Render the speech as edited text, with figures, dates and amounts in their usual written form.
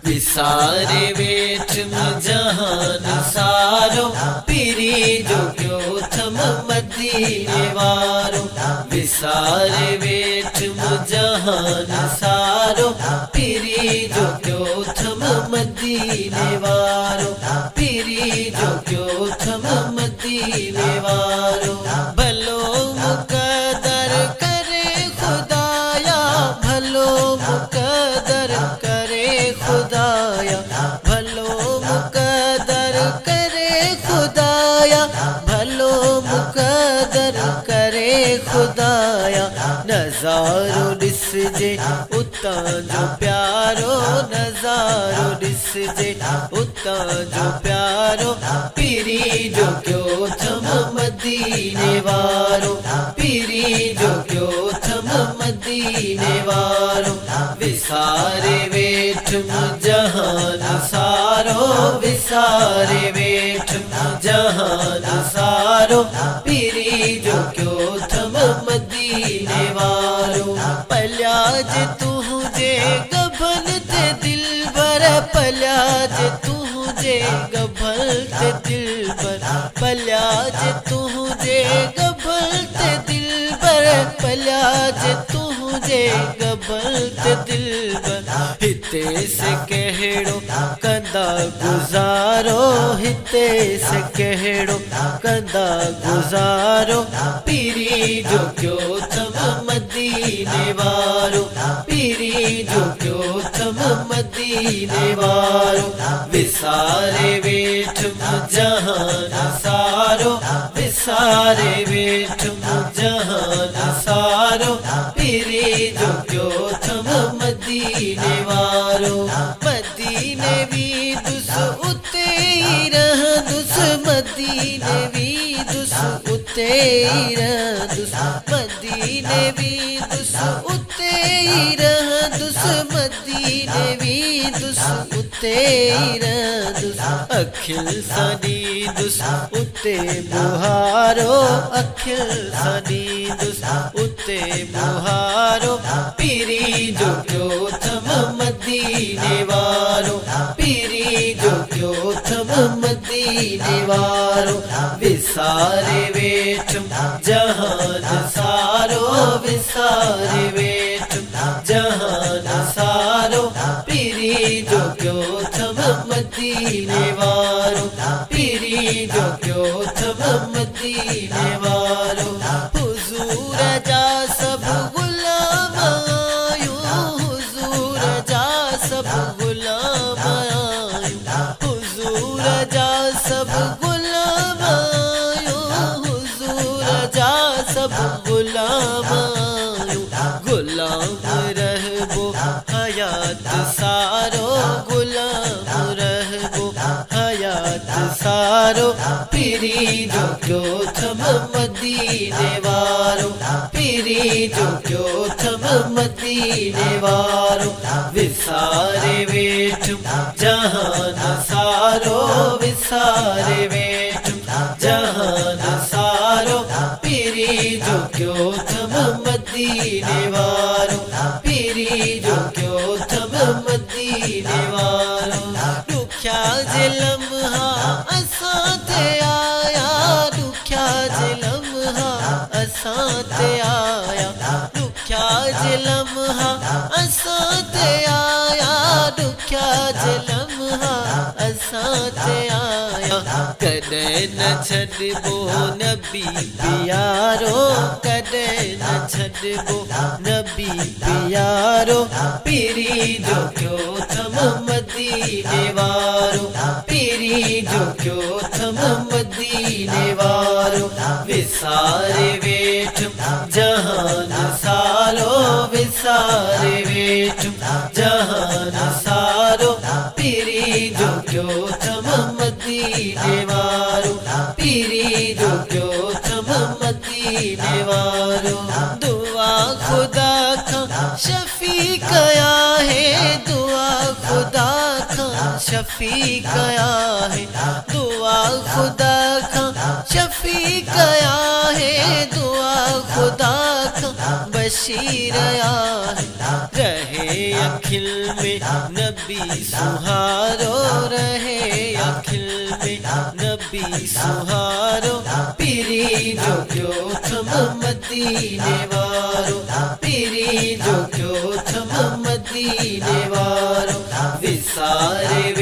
विसारे वेठ जहान सारो पीरी जो क्यों थम मदीने वारो। विसारे वेठ जहान सारो पीरी जो क्यों थम मदीने वारो। पीरी जो क्यों थम मदीने वारो। भलो मुकदर करे खुदाया, भलो मुकदर करे खुदाया, भलो मुकदर करे खुदाया, भलो मुकदर करे खुदाया। नजारो दिसजे उता जो प्यारो, नजारो दिसजे उता जो प्यारो। पीरी जो क्यों थम मदीने वारो। पीरी जो क्यों थम मदीने वारो। विसारे वेठ जहान सारो, विसारे वेठ जहान सारो। पीरी जो क्यों थम मदीने वारो। पल्याज तुझे गभन ते दिल बर, पल्याज तुझे गभन ते दिल बर, पल्याज तुझे गभन ते दिल बर, पल्याज तुझे गभन ते दिल बर। हिते से कहड़ो कंदा गुजारो, हिते से कहड़ो कंदा गुजारो। पीरी जो क्यों थम मदीने वारो। पीरी जो क्यों थम मदीने वारो। विसारे वेठ जहान सारो, विसारे वेठ जहान सारो। पीरी जो क्यों थम मदीने वारो। मदीने भी दुस उते ही रह दुस, मदीने भी दुस उते ही रह दुस, मदीने भी दुस उते ही रह दुस, मदीने भी दुस उते ही रह दुस। अखिल सनी दुस उते बुहारो, अखिल सनी दुस उते बुहारो। पीरी जो क्यों थम मदीने वारो। पीरी जो क्यों थम मदीने वारो। विसारे वेठ जहान सारो, विसारे वेठ जहान सारो। पीरी जो क्यों थम मदीने वारो। पीरी जो क्यों थम मदीने वारो। हुजूर जा सब गुलाम आयो, हुजूर जा सब गुलाम आयो, हुजूर जा सब गुलाम आयो, हुजूर जा सब गुलाम आयो। गुलाम रहबो हयात सारो, गुलाम रहबो हयात सारो। पीरी जो क्यों थम मदीने वारो। पीरी जो क्यों थम मदीने वारो। विसारे वेठ जहान सारो, विसारे वेठ जहान सारो। पीरी जो क्यों थम मदीने वारो। पीरी जो क्यों थम मदीने वारो। दुख्या जे लम्हा असां ते आया, दुख्या जे लम्हा असां ते आया, दुख्या जे लम्हा असां ते आया, दुख्या जे लम्हा असां ते आया। कॾहिं न छॾिबो नबी प्यारो, कॾहिं न छॾिबो नबी प्यारो। पीरी जो क्यों थम मदीने वारो। पीरी जो क्यों थम मदीने वारो। विसारे वेठ जहान सारो, विसारे वेठ जहान सारो। पीरी जो क्यों थम मदीने वारो। पीरी जो क्यों थम मदीने वारो। दुआ खुदा का शफीक आया है, दुआ खुदा का शफीक आया है, दुआ खुदा का शफीक आया है, दुआ खुदा का बशीर आया है। रहे अखिल में नबी सुहारो, रहे अखिल में नबी सुहारो। पीरी जो क्यों थम मदीने वारो, पीरी जो क्यों थम मदीने वारो। विसारे